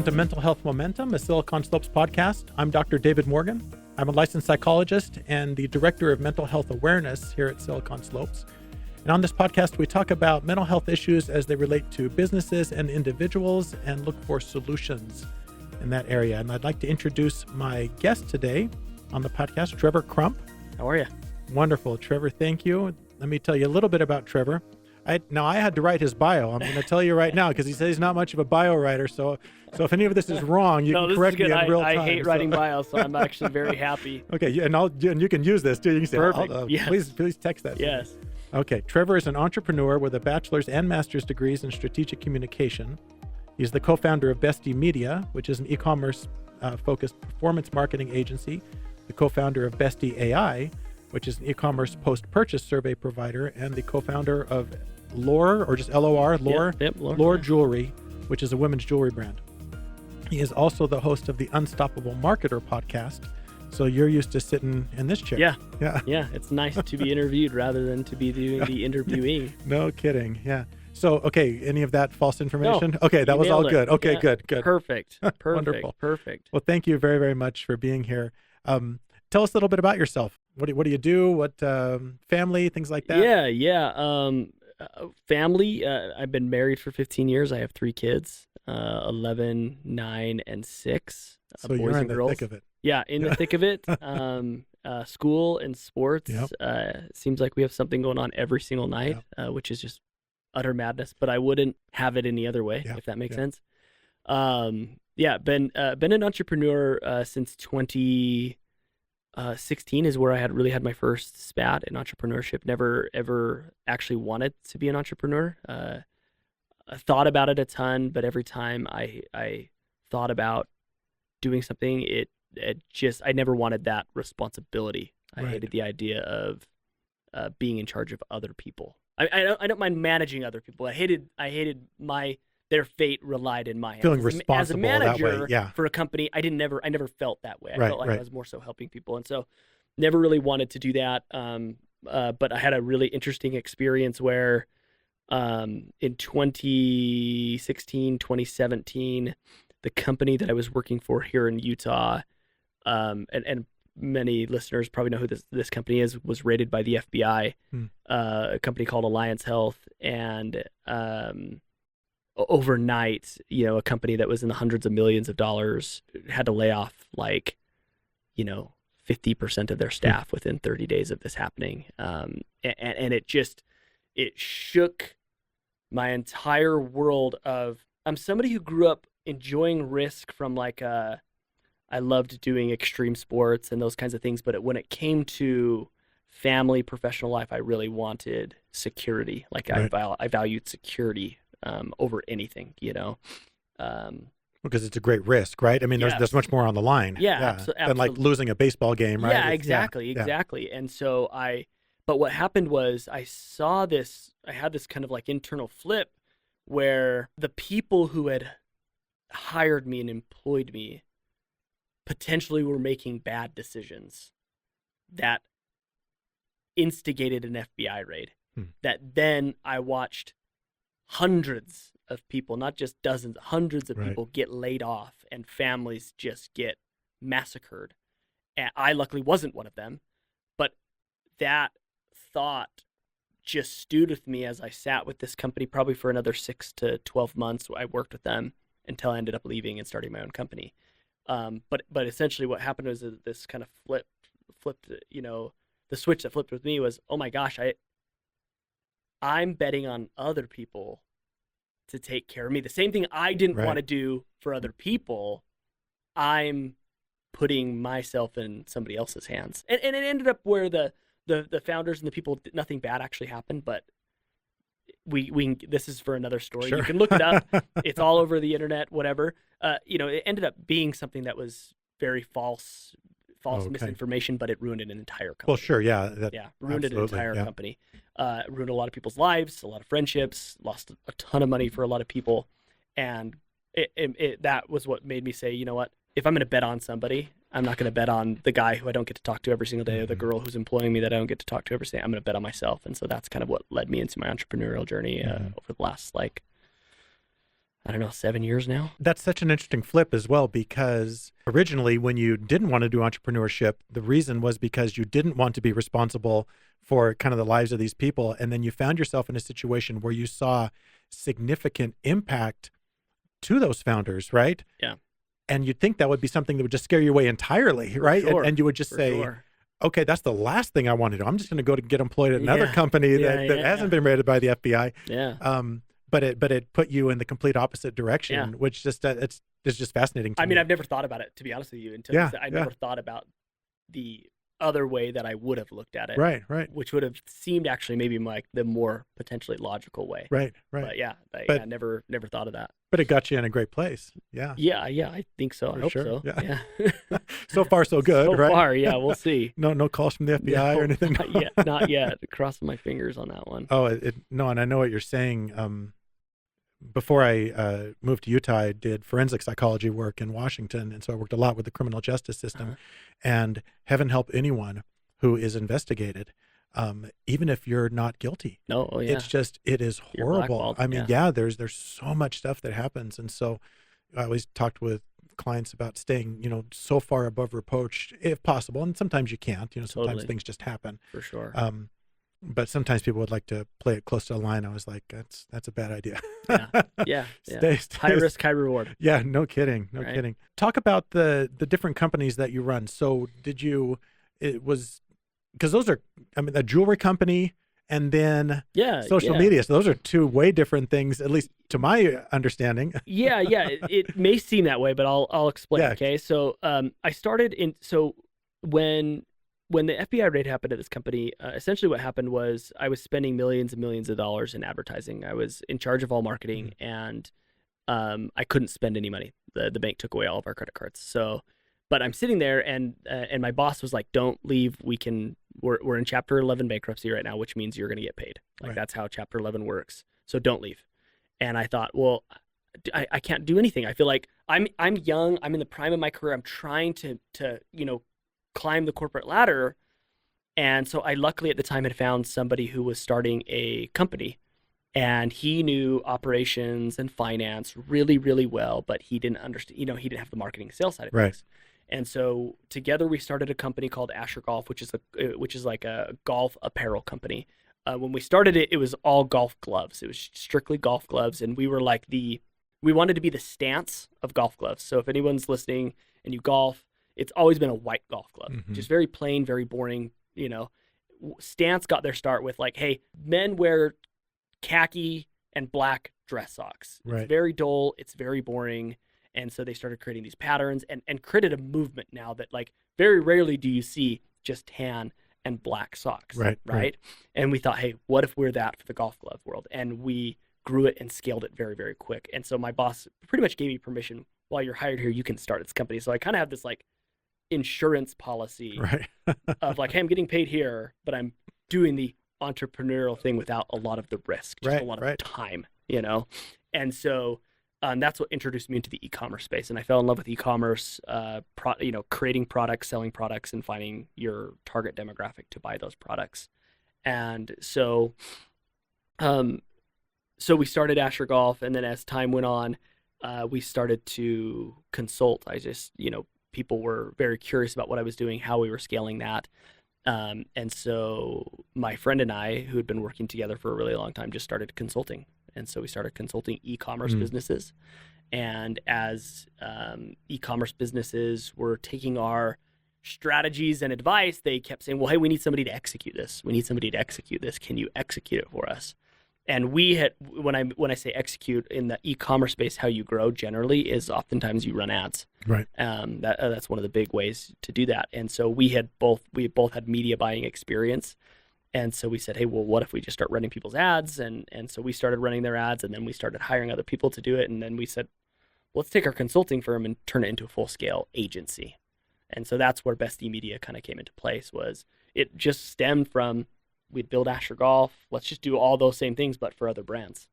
to Mental Health Momentum, a Silicon Slopes podcast. I'm Dr. David Morgan. I'm a licensed psychologist and the Director of Mental Health Awareness here at Silicon Slopes. And on this podcast, we talk about mental health issues as they relate to businesses and individuals and look for solutions in that area. And I'd like to introduce my guest today on the podcast, Trevor Crump. How are you? Wonderful. Trevor, thank you. Let me tell you a little bit about Trevor. I had to write his bio. I'm going to tell you right now because he says he's not much of a bio writer. So if any of this is wrong, you can correct me in real time. I hate writing bios, so I'm actually very happy. Okay, and you can use this too. You can say, perfect. Yes. Please text that. Yes. Okay, Trevor is an entrepreneur with a bachelor's and master's degrees in strategic communication. He's the co-founder of Bestie Media, which is an e-commerce focused performance marketing agency, the co-founder of Bestie AI, which is an e-commerce post-purchase survey provider, and the co-founder of Lore, or just Lore, Lore Jewelry, which is a women's jewelry brand. He is also the host of the Unstoppable Marketer podcast. So you're used to sitting in this chair. Yeah. It's nice to be interviewed rather than to be doing the interviewing. No kidding. Yeah. So, okay, any of that false information? No, okay, that was all good. Okay, yeah. Good. Perfect. Wonderful. Perfect. Well, thank you very, very much for being here. Tell us a little bit about yourself. What do you do? What family, things like that? Yeah. Family. I've been married for 15 years. I have 3 kids, 11, 9, and 6. So boys you're in and the girls. thick of it. Yeah, in the thick of it. School and sports. Yep. Seems like we have something going on every single night, which is just utter madness. But I wouldn't have it any other way, if that makes sense. Been an entrepreneur since 2016 is where I had my first spat in entrepreneurship. Never ever actually wanted to be an entrepreneur. I thought about it a ton, but every time I thought about doing something, I never wanted that responsibility. I hated the idea of being in charge of other people. I don't mind managing other people. I hated their fate relied in my hands. Feeling responsible as a manager that way, for a company, I never felt that way. I Right, felt like right. I was more so helping people, and so never really wanted to do that. But I had a really interesting experience where in 2016, 2017, the company that I was working for here in Utah, and many listeners probably know who this company is, was raided by the FBI, a company called Alliance Health, and overnight, a company that was in the hundreds of millions of dollars had to lay off 50% of their staff within 30 days of this happening. And it shook my entire world I'm somebody who grew up enjoying risk from I loved doing extreme sports and those kinds of things. But when it came to family, professional life, I really wanted security. I valued security over anything, Because it's a great risk, right? I mean, there's much more on the line. Absolutely. Than like losing a baseball game, right? Yeah, exactly. And so but what happened was I had this kind of internal flip where the people who had hired me and employed me potentially were making bad decisions that instigated an FBI raid. That then I watched hundreds of people, not just dozens, hundreds of people get laid off and families just get massacred. And I luckily wasn't one of them, but that thought just stewed with me as I sat with this company probably for another 6 to 12 months. I worked with them until I ended up leaving and starting my own company. But essentially what happened was this kind of flipped, the switch that flipped with me was, oh my gosh, I'm betting on other people to take care of me. The same thing I didn't want to do for other people, I'm putting myself in somebody else's hands. And it ended up where the founders and the people, nothing bad actually happened, but we this is for another story. Sure. You can look it up. It's all over the internet, whatever. It ended up being something that was very false misinformation, but it ruined an entire company. Well, sure, yeah. Ruined an entire company. Ruined a lot of people's lives, a lot of friendships, lost a ton of money for a lot of people. And that was what made me say, you know what, if I'm going to bet on somebody, I'm not going to bet on the guy who I don't get to talk to every single day or the girl who's employing me that I don't get to talk to every day. I'm going to bet on myself. And so that's kind of what led me into my entrepreneurial journey over the last I don't know, 7 years now. That's such an interesting flip as well, because originally when you didn't want to do entrepreneurship, the reason was because you didn't want to be responsible for kind of the lives of these people. And then you found yourself in a situation where you saw significant impact to those founders, right? Yeah. And you'd think that would be something that would just scare you away entirely, right? Sure. And you would just For say, sure. okay, that's the last thing I want to do. I'm just going to go to get employed at another company that hasn't been raided by the FBI. Yeah. But it put you in the complete opposite direction, which just it's just fascinating to me. I mean, I've never thought about it, to be honest with you, until I never thought about the other way that I would have looked at it. Right. Which would have seemed actually maybe like the more potentially logical way. Right. But I never thought of that. But it got you in a great place. Yeah. Yeah, I think so. I hope sure. so. Yeah. So far, so good, right? So far, yeah, we'll see. No calls from the FBI or anything? Not yet. Crossing my fingers on that one. Oh, no, and I know what you're saying. Before I moved to Utah, I did forensic psychology work in Washington, and so I worked a lot with the criminal justice system. And heaven help anyone who is investigated, even if you're not guilty. No, it is horrible. I mean, there's so much stuff that happens, and so I always talked with clients about staying, so far above reproach if possible, and sometimes you can't. Sometimes things just happen. For sure. But sometimes people would like to play it close to the line. I was like, that's a bad idea. Yeah. Stay. High risk, high reward. Yeah, no kidding. Kidding. Talk about the different companies that you run. So because those are, a jewelry company and then social media. So those are two way different things, at least to my understanding. It may seem that way, but I'll explain. Yeah. Okay. So I started when the FBI raid happened at this company, essentially what happened was I was spending millions and millions of dollars in advertising. I was in charge of all marketing, and I couldn't spend any money. The bank took away all of our credit cards. So, but I'm sitting there, and my boss was like, "Don't leave. We're in Chapter 11 bankruptcy right now, which means you're going to get paid. That's how Chapter 11 works. So don't leave." And I thought, well, I can't do anything. I feel like I'm young. I'm in the prime of my career. I'm trying to climb the corporate ladder. And so I luckily at the time had found somebody who was starting a company, and he knew operations and finance really, really well, but he didn't understand, he didn't have the marketing sales side of things. And so together we started a company called Asher Golf, which is like a golf apparel company. When we started it, it was all golf gloves. It was strictly golf gloves. And we were like we wanted to be the Stance of golf gloves. So if anyone's listening and you golf, it's always been a white golf glove, just very plain, very boring. Stance got their start with like, hey, men wear khaki and black dress socks. It's very dull. It's very boring. And so they started creating these patterns and created a movement now that like very rarely do you see just tan and black socks. Right. And we thought, hey, what if we're that for the golf glove world? And we grew it and scaled it very, very quick. And so my boss pretty much gave me permission, while you're hired here, you can start this company. So I kind of have this like insurance policy of like, hey, I'm getting paid here, but I'm doing the entrepreneurial thing without a lot of the risk, just a lot of time, And so that's what introduced me into the e-commerce space. And I fell in love with e-commerce, creating products, selling products, and finding your target demographic to buy those products. And so we started Asher Golf, and then as time went on, we started to consult. People were very curious about what I was doing, how we were scaling that. And so my friend and I, who had been working together for a really long time, just started consulting. And so we started consulting e-commerce businesses. And as e-commerce businesses were taking our strategies and advice, they kept saying, well, hey, we need somebody to execute this. Can you execute it for us? And we had, when I say execute in the e-commerce space, how you grow generally is oftentimes you run ads. Right. That's one of the big ways to do that. And so we both had media buying experience. And so we said, hey, well, what if we just start running people's ads? And so we started running their ads, and then we started hiring other people to do it. And then we said, let's take our consulting firm and turn it into a full-scale agency. And so that's where Bestie Media kind of came into place. Was it just stemmed from, we'd build Asher Golf, let's just do all those same things, but for other brands.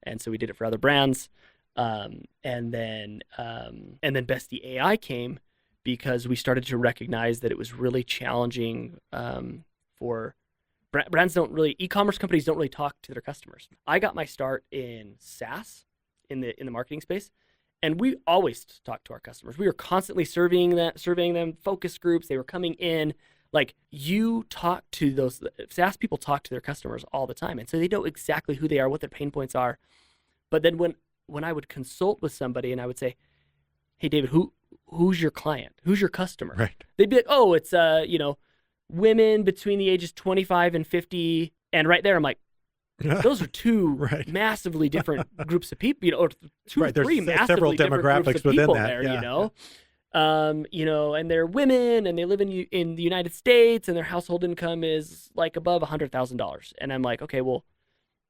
And so we did it for other brands. And then Bestie AI came because we started to recognize that it was really challenging for brands. E-commerce companies don't really talk to their customers. I got my start in SaaS in the marketing space. And we always talk to our customers. We were constantly surveying them, focus groups. They were coming in. Like, you talk to those SaaS people, talk to their customers all the time, and so they know exactly who they are, what their pain points are. But then when I would consult with somebody and I would say, "Hey, David, who's your client? Who's your customer?" Right. They'd be like, "Oh, it's women between the ages 25 and 50." And right there, I'm like, those are two Right. massively different groups of people, or two or Right, there's three several massively different demographics groups of within people that, there, yeah. and they're women and they live in the United States and their household income is like above $100,000. And I'm like, okay, well,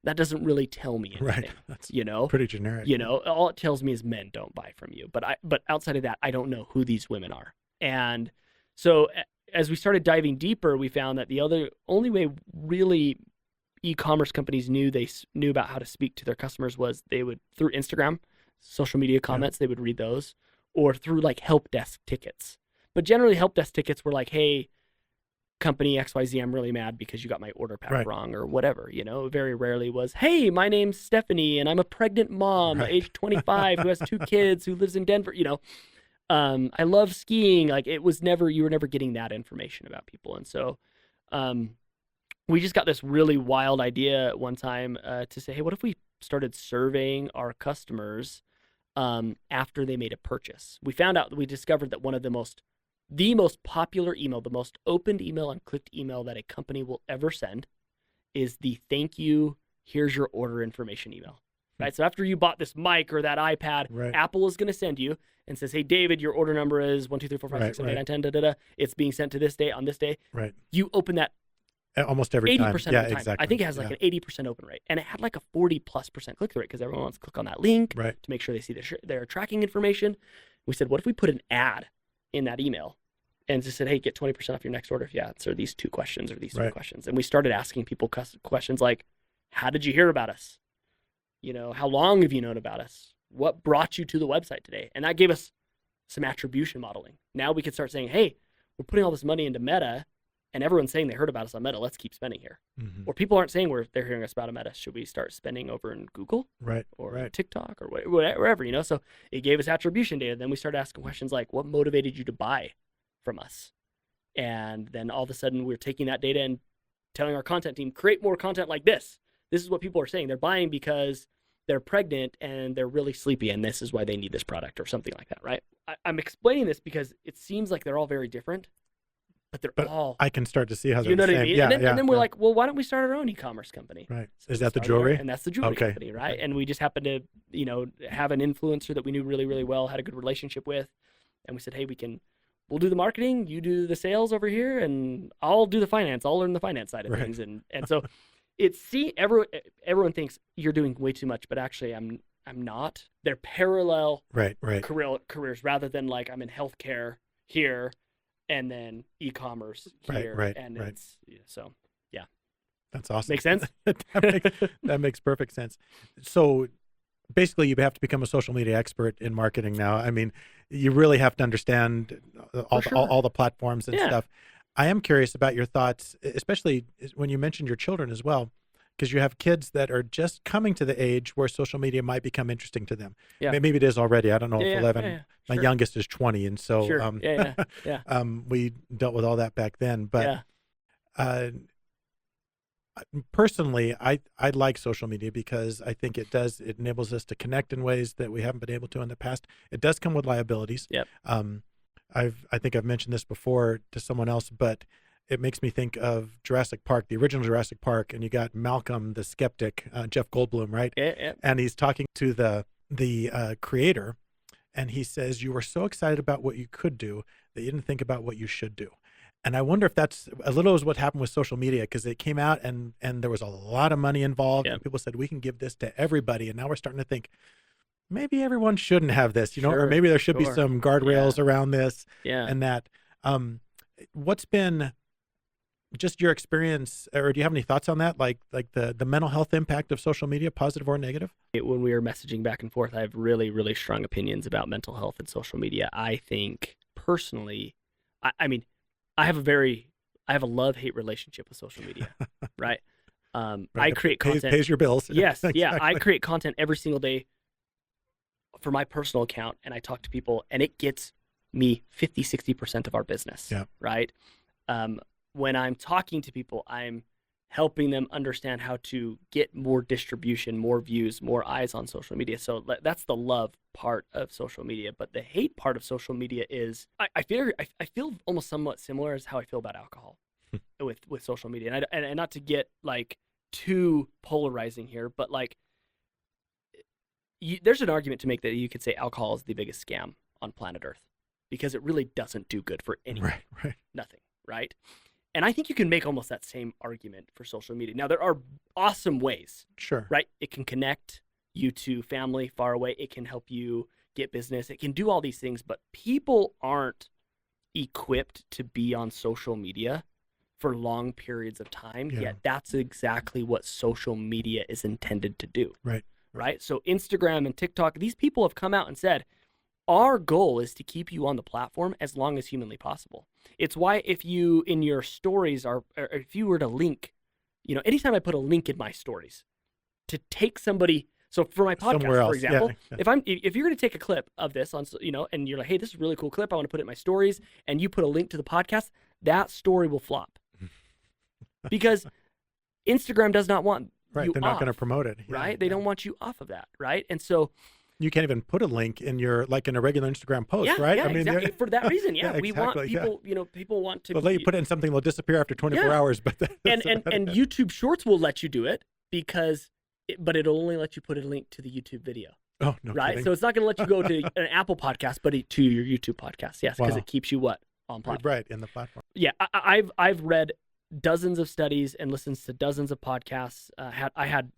that doesn't really tell me anything. Right. That's you pretty generic. All it tells me is men don't buy from you. But outside of that, I don't know who these women are. And so as we started diving deeper, we found that the only way really e-commerce companies knew about how to speak to their customers was they would, through Instagram, social media comments, they would read those, or through like help desk tickets. But generally help desk tickets were like, "Hey, company XYZ, I'm really mad because you got my order pack wrong," or whatever, Very rarely was, "Hey, my name's Stephanie and I'm a pregnant mom, age 25, who has 2 kids, who lives in Denver," I love skiing. Like, you were never getting that information about people. And so we just got this really wild idea one time to say, hey, what if we started surveying our customers after they made a purchase? We discovered that one of the most popular email, the most opened email and clicked email that a company will ever send is the "thank you, here's your order information" email. Right? So after you bought this mic or that iPad, Apple is going to send you and says, "Hey, David, your order number is 1, 2, 3, 4, 5, 6, 7, 8, 9, 10, da, da, da. It's being sent to this day on this day." Right. You open that almost every 80% time. of the Yeah, time. exactly. I think it has like an 80% open rate. And it had like a 40+% click-through rate because everyone wants to click on that link to make sure they see their tracking information. We said, what if we put an ad in that email and just said, "Hey, get 20% off your next order if you answer these 2 questions or these 3 questions." And we started asking people questions like, "How did you hear about us? How long have you known about us? What brought you to the website today?" And that gave us some attribution modeling. Now we could start saying, "Hey, we're putting all this money into Meta, and everyone's saying they heard about us on Meta. Let's keep spending here." Mm-hmm. Or people aren't saying they're hearing us about a Meta. Should we start spending over in Google? Or TikTok or wherever, So it gave us attribution data. Then we started asking questions like, what motivated you to buy from us? And then all of a sudden we're taking that data and telling our content team, create more content like this. This is what people are saying. They're buying because they're pregnant and they're really sleepy, and this is why they need this product, or something like that, right? I'm explaining this because it seems like they're all very different, but all. I can start to see how they're you know the what same. I mean? Yeah, and then we're like, well, why don't we start our own e-commerce company? Right. So is that the jewelry? And that's the jewelry company, right? Okay. And we just happened to, have an influencer that we knew really, really well, had a good relationship with, and we said, hey, we'll do the marketing, you do the sales over here, and I'll do the finance. I'll learn the finance side of things, and so everyone thinks you're doing way too much, but actually I'm not. They're parallel careers rather than like I'm in healthcare here and then e-commerce here. It's so yeah. That's awesome. Make sense? that makes perfect sense. So basically you have to become a social media expert in marketing now. I mean, you really have to understand all the platforms and stuff. I am curious about your thoughts, especially when you mentioned your children as well, because you have kids that are just coming to the age where social media might become interesting to them. Yeah. Maybe it is already. I don't know if 11. Yeah, my youngest is 20, and so we dealt with all that back then. But personally, I like social media because I think it enables us to connect in ways that we haven't been able to in the past. It does come with liabilities. Yep. I think I've mentioned this before to someone else, but it makes me think of Jurassic Park, the original Jurassic Park, and you got Malcolm the skeptic, Jeff Goldblum, right? Yeah. And he's talking to the creator, and he says, "You were so excited about what you could do that you didn't think about what you should do." And I wonder if that's a little is what happened with social media, because it came out and there was a lot of money involved, and people said we can give this to everybody, and now we're starting to think maybe everyone shouldn't have this, or maybe there should be some guardrails around this, and that. What's been just your experience, or do you have any thoughts on that, like the mental health impact of social media, positive or negative? When we were messaging back and forth, I have really, really strong opinions about mental health and social media. I think personally, I mean, I have a love-hate relationship with social media, right? I create content. Pays your bills. Yes, exactly. I create content every single day for my personal account, and I talk to people, and it gets me 50-60% of our business. Yeah. Right. When I'm talking to people, I'm helping them understand how to get more distribution, more views, more eyes on social media. So that's the love part of social media. But the hate part of social media is I feel almost somewhat similar as how I feel about alcohol with social media. And not to get like too polarizing here, but like there's an argument to make that you could say alcohol is the biggest scam on planet Earth because it really doesn't do good for anyone. Right. Nothing, right? And I think you can make almost that same argument for social media. Now, there are awesome ways. Sure. Right? It can connect you to family far away. It can help you get business. It can do all these things, but people aren't equipped to be on social media for long periods of time. Yeah. Yet that's exactly what social media is intended to do. Right. So Instagram and TikTok, these people have come out and said, our goal is to keep you on the platform as long as humanly possible. It's why if you, in your stories, or if you were to link, anytime I put a link in my stories to take somebody, so for my podcast, for example, if you're going to take a clip of this on, and you're like, hey, this is a really cool clip, I want to put it in my stories, and you put a link to the podcast, that story will flop. Because Instagram does not want you They're not going to promote it. Right? They don't want you off of that, right? And so you can't even put a link in your, like in a regular Instagram post, right? Yeah, exactly. For that reason, we want people, people want to. They'll let you put it in something, they'll disappear after 24 hours. But and YouTube Shorts will let you do it but it'll only let you put a link to the YouTube video. Oh, no right? kidding. So it's not going to let you go to an Apple podcast, but to your YouTube podcast. Yes, because it keeps you on platform. Right, in the platform. Yeah, I've read dozens of studies and listened to dozens of podcasts. I had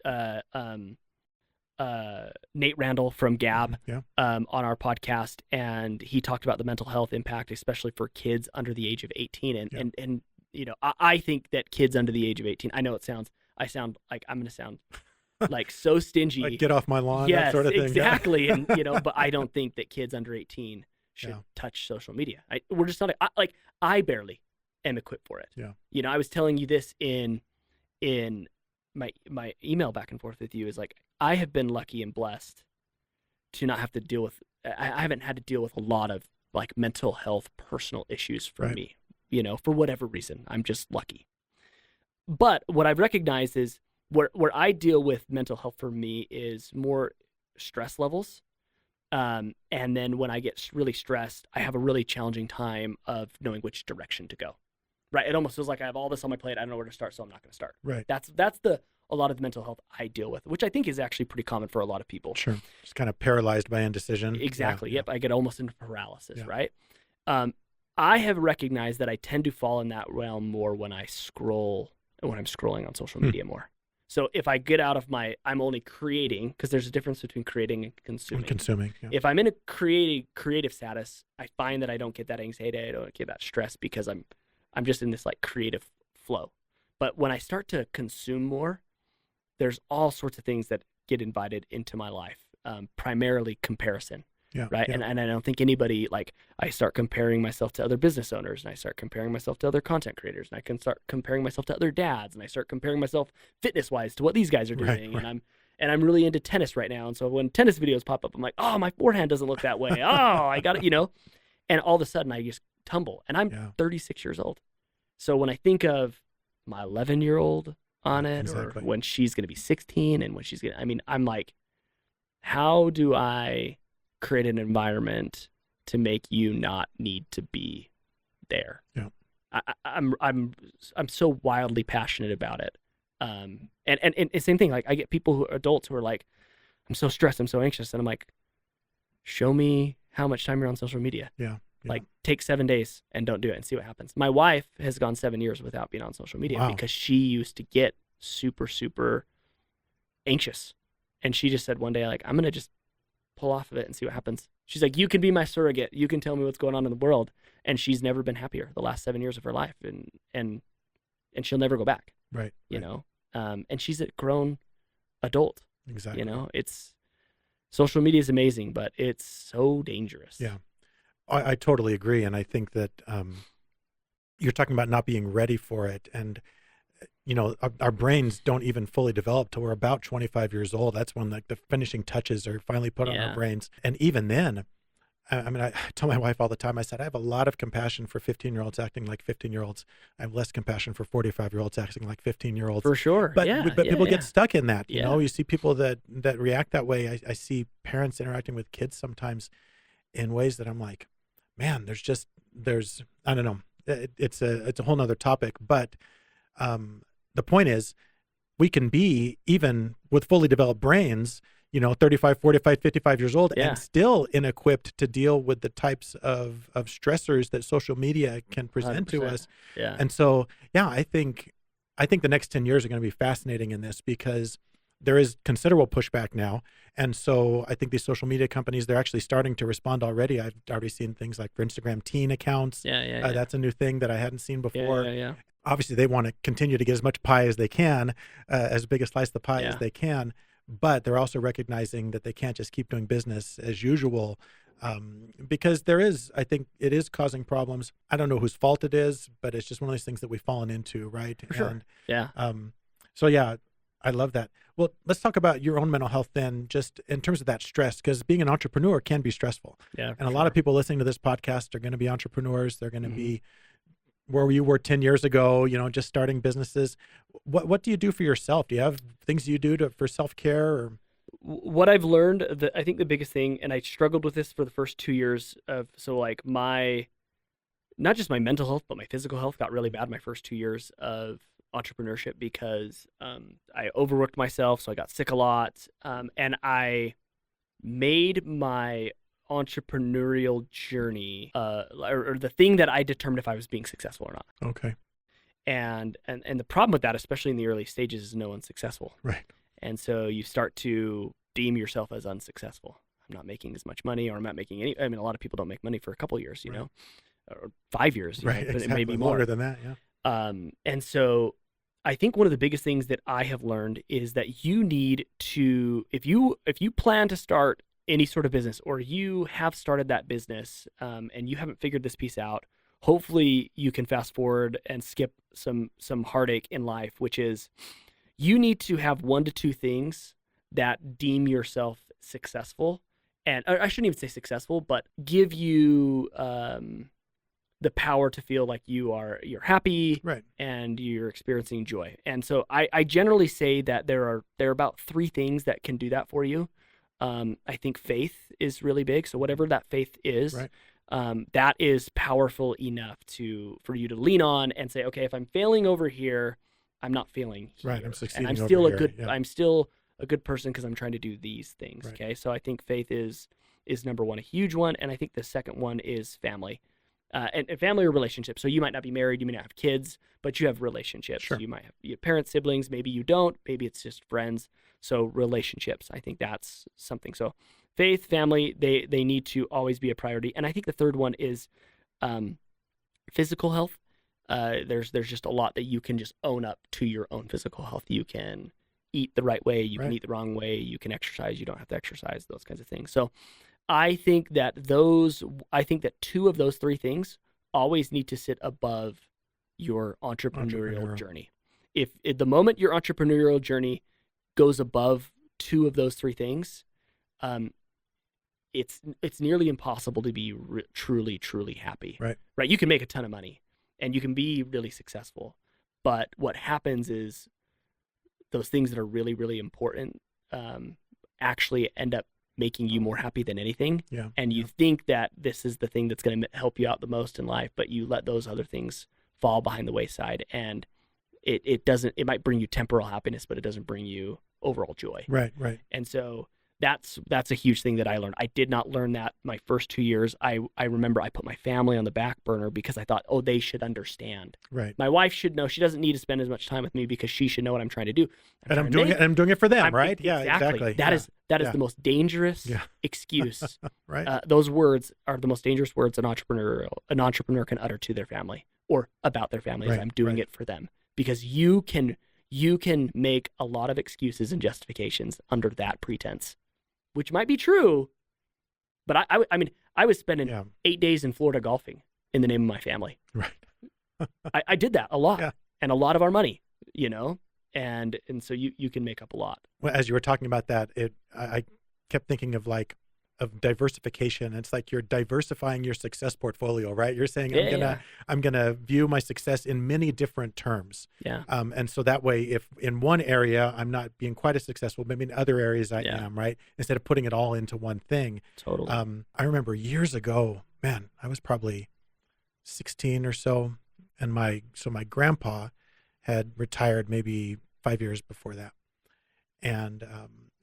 Nate Randall from Gab on our podcast, and he talked about the mental health impact, especially for kids under the age of 18. And I think that kids under the age of 18, I know I sound like I'm going to sound like so stingy. Like get off my lawn, yes, that sort of thing. Exactly. And but I don't think that kids under 18 should touch social media. We're just not I barely am equipped for it. Yeah. I was telling you this in my email back and forth with you, is like, I have been lucky and blessed to not have to deal with, I haven't had to deal with a lot of like mental health, personal issues for me, for whatever reason. I'm just lucky. But what I've recognized is where I deal with mental health for me is more stress levels. And then when I get really stressed, I have a really challenging time of knowing which direction to go. Right. It almost feels like I have all this on my plate. I don't know where to start, so I'm not going to start. Right. That's a lot of the mental health I deal with, which I think is actually pretty common for a lot of people. Sure. Just kind of paralyzed by indecision. Exactly. Yep. I get almost into paralysis. Right. I have recognized that I tend to fall in that realm more when I'm scrolling on social media more. So if I get out of I'm only creating, because there's a difference between creating and consuming. Yeah. If I'm in a creative status, I find that I don't get that anxiety, I don't get that stress, because I'm just in this like creative flow. But when I start to consume more, there's all sorts of things that get invited into my life, primarily comparison. Yeah. Right. Yeah. And I don't think anybody, like, I start comparing myself to other business owners, and I start comparing myself to other content creators, and I can start comparing myself to other dads, and I start comparing myself fitness wise to what these guys are doing. Right. And I'm really into tennis right now. And so when tennis videos pop up, I'm like, oh, my forehand doesn't look that way. Oh, I got it, and all of a sudden I just tumble, and I'm 36 years old. So when I think of my 11-year-old on it, or when she's going to be 16, and when she's going to, I'm like, how do I create an environment to make you not need to be there? Yeah. I'm so wildly passionate about it. And same thing, like, I get adults who are like, I'm so stressed, I'm so anxious. And I'm like, show me how much time you're on social media. Yeah. Like, take 7 days and don't do it and see what happens. My wife has gone 7 years without being on social media because she used to get super, super anxious. And she just said one day, like, I'm going to just pull off of it and see what happens. She's like, you can be my surrogate. You can tell me what's going on in the world. And she's never been happier the last 7 years of her life. And she'll never go back. Right. You know? And she's a grown adult. Exactly. It's social media is amazing, but it's so dangerous. Yeah. I totally agree. And I think that you're talking about not being ready for it. And, our brains don't even fully develop till we're about 25 years old. That's when like the finishing touches are finally put on our brains. And even then, I mean, I tell my wife all the time, I said, I have a lot of compassion for 15-year-olds acting like 15-year-olds. I have less compassion for 45-year-olds acting like 15-year-olds. For sure. But people get stuck in that, you Yeah. know, you see people that react that way. I see parents interacting with kids sometimes in ways that I'm like, man, there's, I don't know. It's a whole nother topic, but the point is we can be, even with fully developed brains, 35, 45, 55 years old and still inequipped to deal with the types of stressors that social media can present 100%. to us. Yeah. And so, I think the next 10 years are going to be fascinating in this because there is considerable pushback now. And so I think these social media companies, they're actually starting to respond already. I've already seen things like for Instagram teen accounts. That's a new thing that I hadn't seen before. Obviously, they want to continue to get as much pie as they can, as big a slice of the pie as they can. But they're also recognizing that they can't just keep doing business as usual, because I think it is causing problems. I don't know whose fault it is, but it's just one of those things that we've fallen into, right? For sure. So I love that. Well, let's talk about your own mental health then, just in terms of that stress, because being an entrepreneur can be stressful. Yeah. And a lot of people listening to this podcast are going to be entrepreneurs. They're going to be where you were 10 years ago, just starting businesses. What do you do for yourself? Do you have things you do for self-care? Or? What I've learned, I think the biggest thing, and I struggled with this for the first 2 years like not just my mental health, but my physical health got really bad my first 2 years of entrepreneurship because I overworked myself. So I got sick a lot. And I made my entrepreneurial journey or the thing that I determined if I was being successful or not. Okay. And the problem with that, especially in the early stages, is no one's successful. Right. And so you start to deem yourself as unsuccessful. I'm not making as much money, or I'm not making any. I mean, a lot of people don't make money for a couple of years, or 5 years, right? But exactly. it may be more Longer than that, yeah. And so I think one of the biggest things that I have learned is that you need to, if you plan to start any sort of business, or you have started that business and you haven't figured this piece out, hopefully you can fast forward and skip some heartache in life, which is you need to have 1 to 2 things that deem yourself successful. And I shouldn't even say successful, but give you the power to feel like you're happy, right, and you're experiencing joy. And so I generally say that there are about 3 things that can do that for you. I think faith is really big. So whatever that faith is, right, that is powerful enough for you to lean on and say, okay, if I'm failing over here, I'm not failing here. Right, I'm succeeding. And I'm still over here. I'm still a good person because I'm trying to do these things. Right. Okay, so I think faith is number 1, a huge one, and I think the second one is family. And family or relationships. So you might not be married, you may not have kids, but you have relationships. Sure. You have parents, siblings, maybe you don't, maybe it's just friends. So relationships, I think that's something. So faith, family, they need to always be a priority. And I think the third one is physical health. There's just a lot that you can just own up to your own physical health. You can eat the right way, you can eat the wrong way, you can exercise, you don't have to exercise, those kinds of things. So I think that 2 of those 3 things always need to sit above your entrepreneurial journey. If at the moment your entrepreneurial journey goes above 2 of those 3 things, it's nearly impossible to be truly happy. Right. You can make a ton of money and you can be really successful, but what happens is those things that are really, really important actually end up making you more happy than anything. Yeah. And you think that this is the thing that's going to help you out the most in life, but you let those other things fall behind the wayside, and it might bring you temporal happiness, but it doesn't bring you overall joy. Right. And so that's a huge thing that I learned. I did not learn that my first 2 years. I remember I put my family on the back burner because I thought, oh, they should understand. Right. My wife should know. She doesn't need to spend as much time with me because she should know what I'm trying to do. I'm doing it for them, right? Yeah, exactly. That is the most dangerous excuse. Right. Those words are the most dangerous words an entrepreneur can utter to their family or about their family. Right. I'm doing it for them, because you can make a lot of excuses and justifications under that pretense, which might be true, but I mean, I was spending 8 days in Florida golfing in the name of my family. Right. I did that a lot, and a lot of our money, and so you can make up a lot. Well, as you were talking about that, I kept thinking of diversification. It's like you're diversifying your success portfolio, right? You're saying I'm gonna view my success in many different terms. Yeah. And so that way, if in one area I'm not being quite as successful, maybe in other areas I am, right? Instead of putting it all into one thing. Totally. I remember years ago, man, I was probably 16 or so, and my grandpa had retired maybe 5 years before that, and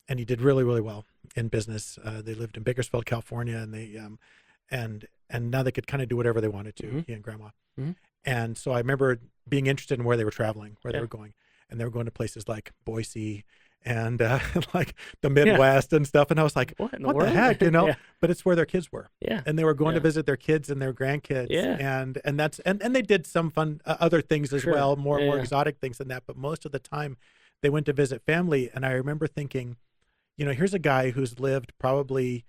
he did really, really well in business. They lived in Bakersfield, California, and they and now they could kind of do whatever they wanted to, he and grandma. Mm-hmm. And so I remember being interested in where they were traveling, where they Yeah. were going, and they were going to places like Boise and like the Midwest and stuff. And I was like, What in the what world? the heck, Yeah. But it's where their kids were. Yeah. And they were going to Yeah. visit their kids and their grandkids. Yeah. And that's, and they did some fun other things as Sure. well, more Yeah. exotic things than that. But most of the time they went to visit family. And I remember thinking, here's a guy who's lived probably,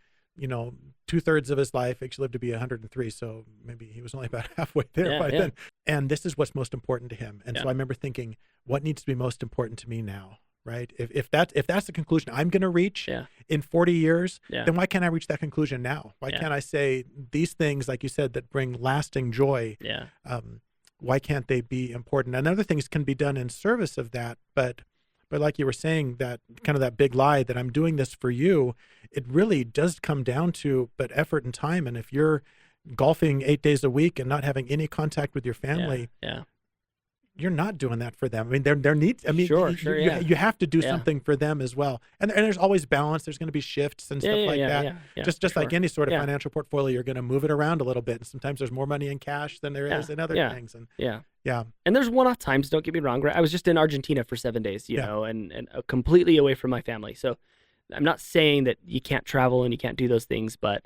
2/3 of his life. Actually lived to be 103. So maybe he was only about halfway there by then. And this is what's most important to him. And so I remember thinking, what needs to be most important to me now? Right. If that's the conclusion I'm going to reach in 40 years, then why can't I reach that conclusion now? Why can't I say these things, like you said, that bring lasting joy? Yeah. Why can't they be important? And other things can be done in service of that. But like you were saying, that kind of that big lie that I'm doing this for you, it really does come down to effort and time. And if you're golfing 8 days a week and not having any contact with your family, you're not doing that for them. I mean, their needs. I mean, you have to do something for them as well. And there's always balance. There's going to be shifts and stuff like that. Just like any sort of financial portfolio, you're going to move it around a little bit. And sometimes there's more money in cash than there is in other things. And And there's one-off times. Don't get me wrong. Right? I was just in Argentina for 7 days, you know, and completely away from my family. So I'm not saying that you can't travel and you can't do those things, but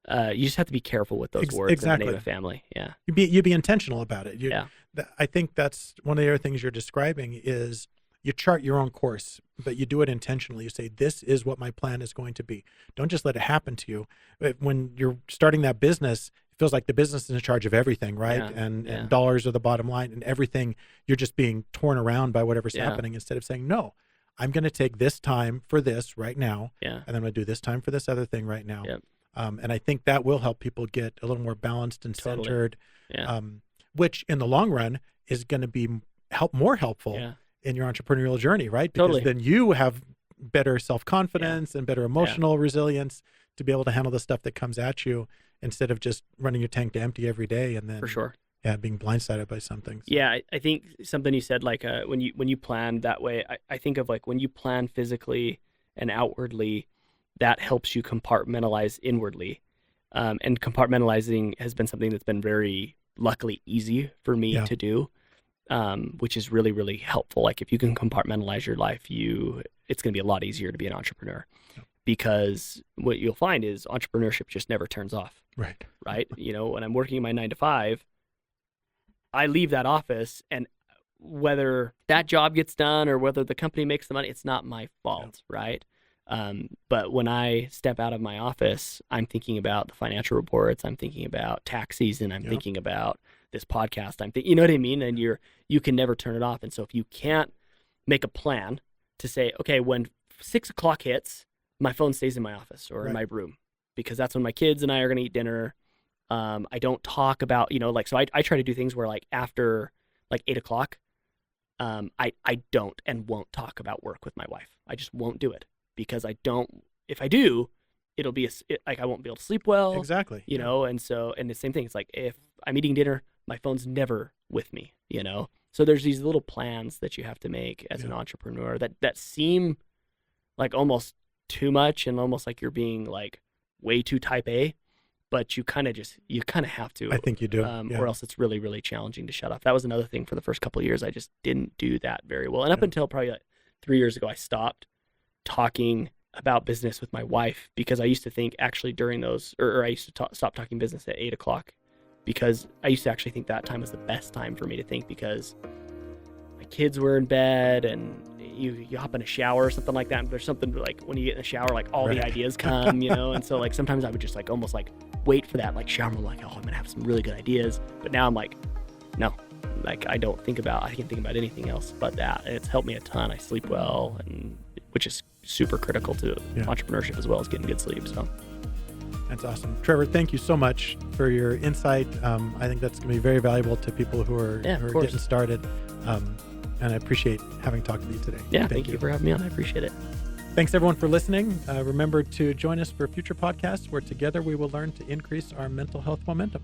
you just have to be careful with those words in the name of family. Yeah. You be intentional about it. I think that's one of the other things you're describing is you chart your own course, but you do it intentionally. You say, this is what my plan is going to be. Don't just let it happen to you. When you're starting that business, it feels like the business is in charge of everything, right? And dollars are the bottom line, and everything, you're just being torn around by whatever's happening, instead of saying, no, I'm going to take this time for this right now, and then I'm going to do this time for this other thing right now. And I think that will help people get a little more balanced and centered, which in the long run is going to be more helpful in your entrepreneurial journey, right? Because then you have better self-confidence and better emotional resilience to be able to handle the stuff that comes at you, instead of just running your tank to empty every day and then for sure. Being blindsided by something. So. Yeah, I think something you said, like when you plan that way, I think of like when you plan physically and outwardly, that helps you compartmentalize inwardly. And compartmentalizing has been something that's been very luckily easy for me to do, which is really, really helpful. Like if you can compartmentalize your life, it's going to be a lot easier to be an entrepreneur, because what you'll find is entrepreneurship just never turns off. Right. Right. When I'm working my 9 to 5, I leave that office, and whether that job gets done or whether the company makes the money, it's not my fault. Right. But when I step out of my office, I'm thinking about the financial reports. I'm thinking about tax season. I'm thinking about this podcast. You know what I mean? And you can never turn it off. And so if you can't make a plan to say, okay, when 6 o'clock hits, my phone stays in my office or in my room, because that's when my kids and I are going to eat dinner. I don't talk about, so I try to do things where like after like 8 o'clock, I don't and won't talk about work with my wife. I just won't do it. Because if I do, it'll be I won't be able to sleep well. Exactly. And the same thing. It's like if I'm eating dinner, my phone's never with me, So there's these little plans that you have to make as an entrepreneur that seem like almost too much and almost like you're being like way too type A, but you kind of have to. I think you do. Or else it's really, really challenging to shut off. That was another thing for the first couple of years. I just didn't do that very well. And up until probably like 3 years ago, I stopped talking about business with my wife, because I used to think actually during those, or I used to stop talking business at 8 o'clock, because I used to actually think that time was the best time for me to think, because my kids were in bed and you hop in a shower or something like that. And there's something like when you get in the shower, like all the ideas come, and so like sometimes I would just like almost like wait for that like shower, like, oh, I'm gonna have some really good ideas. But now I'm like, no, like I can think about anything else but that. And it's helped me a ton. I sleep well, and which is super critical to entrepreneurship as well as getting good sleep. So that's awesome. Trevor, thank you so much for your insight. I think that's going to be very valuable to people who are getting started. And I appreciate having talked with you today. Yeah, thank you for having me on. I appreciate it. Thanks everyone for listening. Remember to join us for future podcasts where together we will learn to increase our mental health momentum.